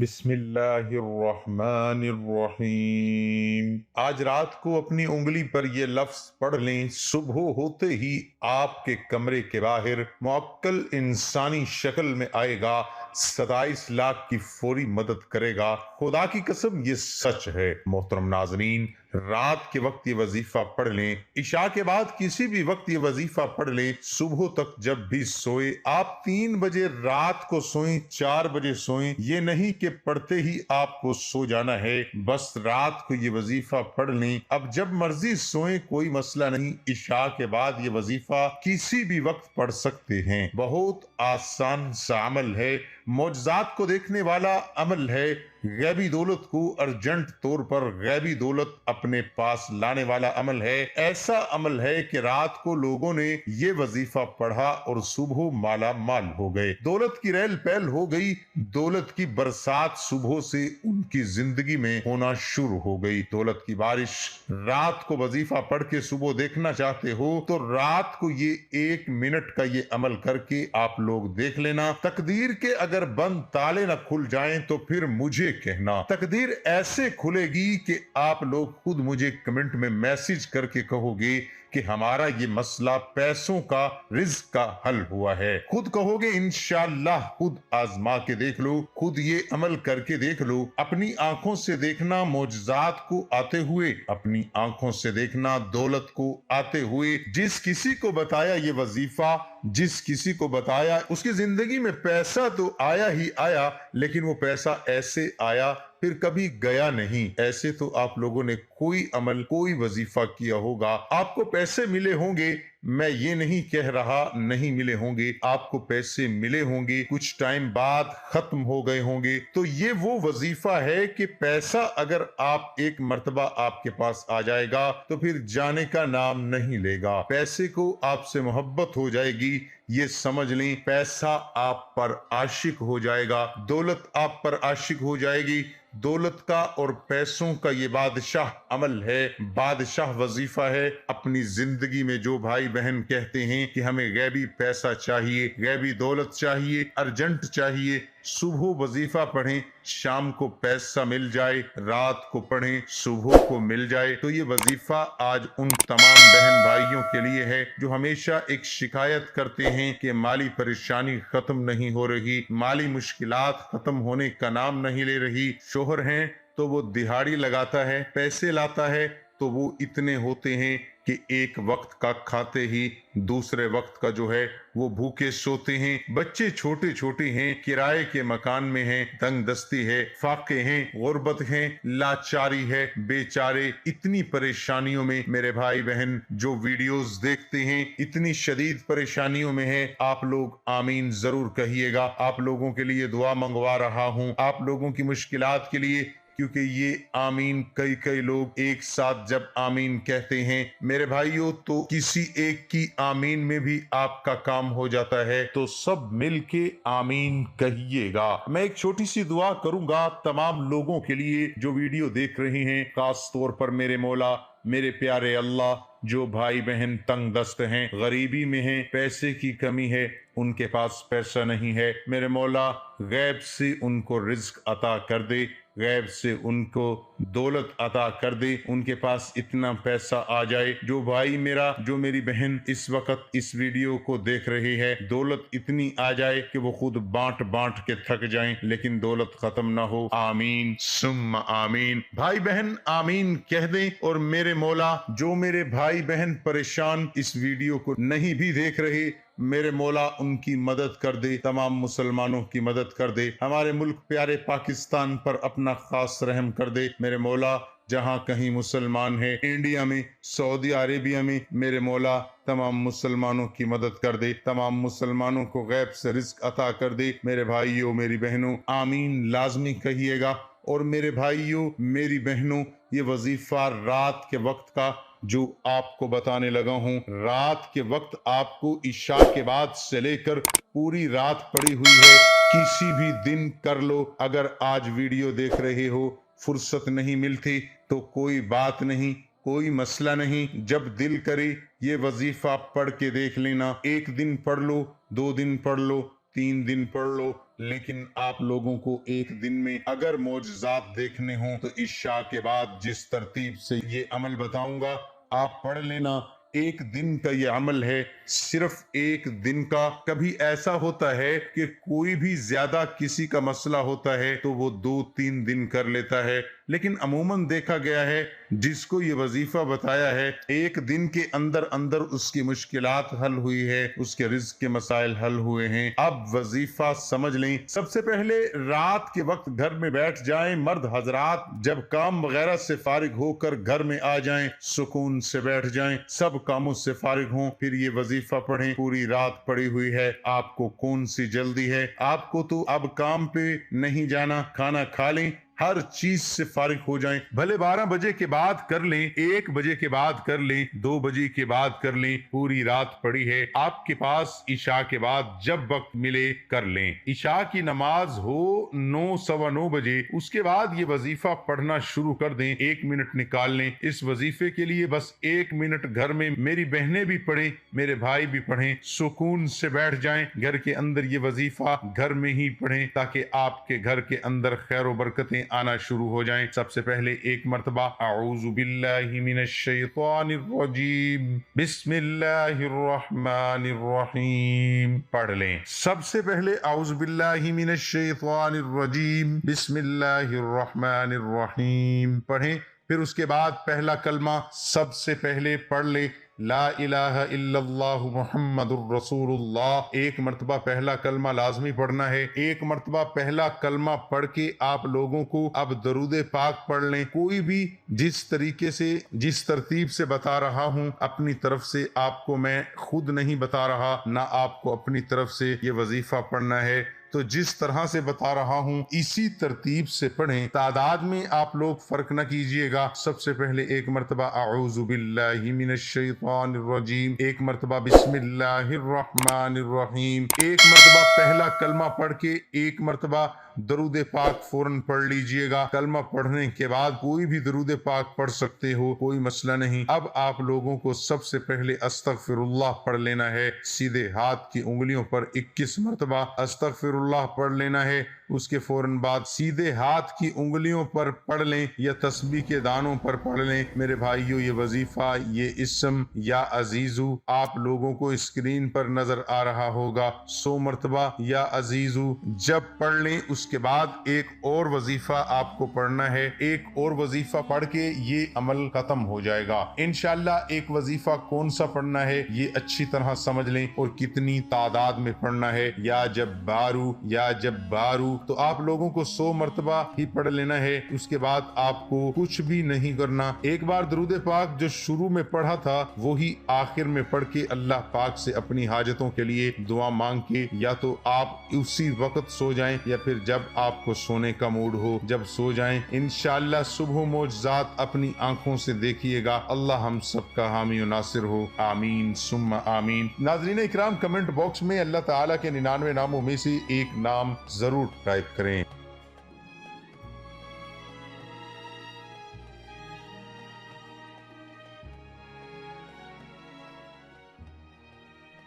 بسم اللہ الرحمن الرحیم۔ آج رات کو اپنی انگلی پر یہ لفظ پڑھ لیں، صبح ہوتے ہی آپ کے کمرے کے باہر معقل انسانی شکل میں آئے گا، 27 لاکھ کی فوری مدد کرے گا۔ خدا کی قسم یہ سچ ہے۔ محترم ناظرین، رات کے وقت یہ وظیفہ پڑھ لیں، عشاء کے بعد کسی بھی وقت یہ وظیفہ پڑھ لیں، صبح تک جب بھی سوئے، آپ 3 بجے رات کو سوئیں، 4 بجے سوئیں، یہ نہیں کہ پڑھتے ہی آپ کو سو جانا ہے، بس رات کو یہ وظیفہ پڑھ لیں، اب جب مرضی سوئیں، کوئی مسئلہ نہیں۔ عشاء کے بعد یہ وظیفہ کسی بھی وقت پڑھ سکتے ہیں، بہت آسان سا عمل ہے، معجزات کو دیکھنے والا عمل ہے، غیبی دولت کو ارجنٹ طور پر غیبی دولت اپنے پاس لانے والا عمل ہے۔ ایسا عمل ہے کہ رات کو لوگوں نے یہ وظیفہ پڑھا اور صبح مالا مال ہو گئے، دولت کی ریل پیل ہو گئی، دولت کی برسات صبح سے ان کی زندگی میں ہونا شروع ہو گئی، دولت کی بارش۔ رات کو وظیفہ پڑھ کے صبح دیکھنا چاہتے ہو تو رات کو یہ 1 منٹ کا یہ عمل کر کے آپ لوگ دیکھ لینا۔ تقدیر کے اگر بند تالے نہ کھل جائیں تو پھر مجھے کہنا، تقدیر ایسے کھلے گی کہ آپ لوگ خود مجھے کمنٹ میں میسج کر کے کہو گے کہ ہمارا یہ مسئلہ پیسوں کا، رزق کا حل ہوا ہے، خود کہو گے انشاءاللہ۔ خود آزما کے دیکھ لو، خود یہ عمل کر کے دیکھ لو، اپنی آنکھوں سے دیکھنا معجزات کو آتے ہوئے، اپنی آنکھوں سے دیکھنا دولت کو آتے ہوئے۔ جس کسی کو بتایا یہ وظیفہ، جس کسی کو بتایا، اس کی زندگی میں پیسہ تو آیا ہی آیا، لیکن وہ پیسہ ایسے آیا پھر کبھی گیا نہیں۔ ایسے تو آپ لوگوں نے کوئی عمل، کوئی وظیفہ کیا ہوگا، آپ کو پیسے ملے ہوں گے، میں یہ نہیں کہہ رہا نہیں ملے ہوں گے، آپ کو پیسے ملے ہوں گے، کچھ ٹائم بعد ختم ہو گئے ہوں گے۔ تو یہ وہ وظیفہ ہے کہ پیسہ اگر آپ ایک مرتبہ آپ کے پاس آ جائے گا تو پھر جانے کا نام نہیں لے گا، پیسے کو آپ سے محبت ہو جائے گی، یہ سمجھ لیں، پیسہ آپ پر عاشق ہو جائے گا، دولت آپ پر عاشق ہو جائے گی۔ دولت کا اور پیسوں کا یہ بادشاہ عمل ہے، بادشاہ وظیفہ ہے۔ اپنی زندگی میں جو بھائی بہن کہتے ہیں کہ ہمیں غیبی پیسہ چاہیے، غیبی دولت چاہیے، ارجنٹ چاہیے، صبح وظیفہ پڑھیں، شام کو پیسہ مل جائے، رات کو پڑھیں، صبح کو مل جائے۔ تو یہ وظیفہ آج ان تمام بہن بھائیوں کے لیے ہے جو ہمیشہ ایک شکایت کرتے ہیں کہ مالی پریشانی ختم نہیں ہو رہی، مالی مشکلات ختم ہونے کا نام نہیں لے رہی۔ شوہر ہیں تو وہ دہاڑی لگاتا ہے، پیسے لاتا ہے تو وہ اتنے ہوتے ہیں کہ ایک وقت کا کھاتے ہی دوسرے وقت کا جو ہے وہ بھوکے سوتے ہیں، بچے چھوٹے چھوٹے ہیں، کرائے کے مکان میں ہیں، تنگ دستی ہے، فاقے ہیں، غربت ہیں، لاچاری ہے، بیچارے اتنی پریشانیوں میں میرے بھائی بہن جو ویڈیوز دیکھتے ہیں اتنی شدید پریشانیوں میں ہیں۔ آپ لوگ آمین ضرور کہیے گا، آپ لوگوں کے لیے دعا منگوا رہا ہوں، آپ لوگوں کی مشکلات کے لیے، کیونکہ یہ آمین کئی لوگ ایک ساتھ جب آمین کہتے ہیں میرے بھائیوں تو کسی ایک کی آمین میں بھی آپ کا کام ہو جاتا ہے، تو سب مل کے آمین کہیے گا۔ میں ایک چھوٹی سی دعا کروں گا تمام لوگوں کے لیے جو ویڈیو دیکھ رہے ہیں، خاص طور پر میرے مولا، میرے پیارے اللہ، جو بھائی بہن تنگ دست ہیں، غریبی میں ہیں، پیسے کی کمی ہے، ان کے پاس پیسہ نہیں ہے، میرے مولا غیب سے ان کو رزق عطا کر دے، غیب سے ان کو دولت عطا کر دے، ان کے پاس اتنا پیسہ آ جائے، جو بھائی میرا، جو میری بہن اس وقت اس ویڈیو کو دیکھ رہی ہے، دولت اتنی آ جائے کہ وہ خود بانٹ بانٹ کے تھک جائیں لیکن دولت ختم نہ ہو۔ آمین ثم آمین۔ بھائی بہن آمین کہہ دیں، اور میرے مولا جو میرے بھائی بہن پریشان اس ویڈیو کو نہیں بھی دیکھ رہے، میرے مولا ان کی مدد کر دے، تمام مسلمانوں کی مدد کر دے، ہمارے ملک پیارے پاکستان پر اپنا خاص رحم کر دے، میرے مولا جہاں کہیں مسلمان ہے، انڈیا میں، سعودی عربیہ میں، میرے مولا تمام مسلمانوں کی مدد کر دے، تمام مسلمانوں کو غیب سے رزق عطا کر دے۔ میرے بھائیوں، میری بہنوں آمین لازمی کہیے گا۔ اور میرے بھائیوں، میری بہنوں، یہ وظیفہ رات کے وقت کا جو آپ کو بتانے لگا ہوں، رات کے وقت آپ کو عشاء کے بعد سے لے کر پوری رات پڑی ہوئی ہے، کسی بھی دن کر لو۔ اگر آج ویڈیو دیکھ رہے ہو، فرصت نہیں ملتی تو کوئی بات نہیں، کوئی مسئلہ نہیں، جب دل کرے یہ وظیفہ پڑھ کے دیکھ لینا، 1 دن پڑھ لو، 2 دن پڑھ لو، 3 دن پڑھ لو، لیکن آپ لوگوں کو ایک دن میں اگر معجزات دیکھنے ہوں تو عشاء کے بعد جس ترتیب سے یہ عمل بتاؤں گا آپ پڑھ لینا۔ ایک دن کا یہ عمل ہے، صرف ایک دن کا۔ کبھی ایسا ہوتا ہے کہ کوئی بھی زیادہ کسی کا مسئلہ ہوتا ہے تو وہ 2-3 دن کر لیتا ہے، لیکن عموماً دیکھا گیا ہے جس کو یہ وظیفہ بتایا ہے ایک دن کے اندر اندر اس کی مشکلات حل ہوئی ہے، اس کے رزق کے مسائل حل ہوئے ہیں۔ اب وظیفہ سمجھ لیں۔ سب سے پہلے رات کے وقت گھر میں بیٹھ جائیں، مرد حضرات جب کام وغیرہ سے فارغ ہو کر گھر میں آ جائیں، سکون سے بیٹھ جائیں، سب کاموں سے فارغ ہوں، پھر یہ وظیفہ پڑھیں۔ پوری رات پڑی ہوئی ہے، آپ کو کون سی جلدی ہے؟ آپ کو تو اب کام پہ نہیں جانا، کھانا کھا لیں، ہر چیز سے فارغ ہو جائیں۔ بھلے 12 بجے کے بعد کر لیں، 1 بجے کے بعد کر لیں، 2 بجے کے بعد کر لیں، پوری رات پڑی ہے آپ کے پاس، عشاء کے بعد جب وقت ملے کر لیں۔ عشاء کی نماز ہو 9 سوا 9 بجے، اس کے بعد یہ وظیفہ پڑھنا شروع کر دیں، 1 منٹ نکال لیں اس وظیفے کے لیے، بس 1 منٹ گھر میں میری بہنیں بھی پڑھیں، میرے بھائی بھی پڑھیں، سکون سے بیٹھ جائیں گھر کے اندر، یہ وظیفہ گھر میں ہی پڑھیں تاکہ آپ کے گھر کے اندر خیر و برکتیں آنا شروع ہو جائیں۔ سب سے پہلے ایک مرتبہ اعوذ باللہ من الشیطان الرجیم بسم اللہ الرحمن الرحیم پڑھ لیں۔ سب سے پہلے اعوذ باللہ من الشیطان الرجیم بسم اللہ الرحمن الرحیم پڑھیں، پھر اس کے بعد پہلا کلمہ سب سے پہلے پڑھ لیں، لا الہ الا اللہ محمد الرسول اللہ۔ 1 مرتبہ پہلا کلمہ لازمی پڑھنا ہے۔ 1 مرتبہ پہلا کلمہ پڑھ کے آپ لوگوں کو اب درود پاک پڑھ لیں۔ کوئی بھی جس طریقے سے جس ترتیب سے بتا رہا ہوں اپنی طرف سے آپ کو میں خود نہیں بتا رہا، نہ آپ کو اپنی طرف سے یہ وظیفہ پڑھنا ہے، تو جس طرح سے بتا رہا ہوں اسی ترتیب سے پڑھیں۔ تعداد میں آپ لوگ فرق نہ کیجئے گا۔ سب سے پہلے 1 مرتبہ اعوذ باللہ من الشیطان الرجیم، 1 مرتبہ بسم اللہ الرحمن الرحیم، 1 مرتبہ پہلا کلمہ پڑھ کے 1 مرتبہ درود پاک فوراً پڑھ لیجئے گا۔ کلمہ پڑھنے کے بعد کوئی بھی درود پاک پڑھ سکتے ہو، کوئی مسئلہ نہیں۔ اب آپ لوگوں کو سب سے پہلے استغفر اللہ پڑھ لینا ہے، سیدھے ہاتھ کی انگلیوں پر 21 مرتبہ استغفر اللہ پڑھ لینا ہے۔ اس کے فوراً بعد سیدھے ہاتھ کی انگلیوں پر پڑھ لیں یا تسبیح کے دانوں پر پڑھ لیں۔ میرے بھائیو، یہ وظیفہ، یہ اسم یا عزیزو آپ لوگوں کو اسکرین پر نظر آ رہا ہوگا، 100 مرتبہ یا عزیزو جب پڑھ لیں اس کے بعد ایک اور وظیفہ آپ کو پڑھنا ہے۔ ایک اور وظیفہ پڑھ کے یہ عمل ختم ہو جائے گا انشاءاللہ۔ ایک وظیفہ کون سا پڑھنا ہے یہ اچھی طرح سمجھ لیں، اور کتنی تعداد میں پڑھنا ہے۔ یا جب بارو تو آپ لوگوں کو 100 مرتبہ ہی پڑھ لینا ہے، اس کے بعد آپ کو کچھ بھی نہیں کرنا۔ ایک بار درود پاک جو شروع میں پڑھا تھا وہی آخر میں پڑھ کے اللہ پاک سے اپنی حاجتوں کے لیے دعا مانگ کے یا تو آپ اسی وقت سو جائیں یا پھر جب آپ کو سونے کا موڈ ہو جب سو جائیں۔ انشاءاللہ صبح معجزات اپنی آنکھوں سے دیکھیے گا۔ اللہ ہم سب کا حامی و ناصر ہو، آمین ثم آمین۔ ناظرین اکرام، کمنٹ باکس میں اللہ تعالیٰ کے 99 ناموں میں سے ایک نام ضرور ٹائپ کریں۔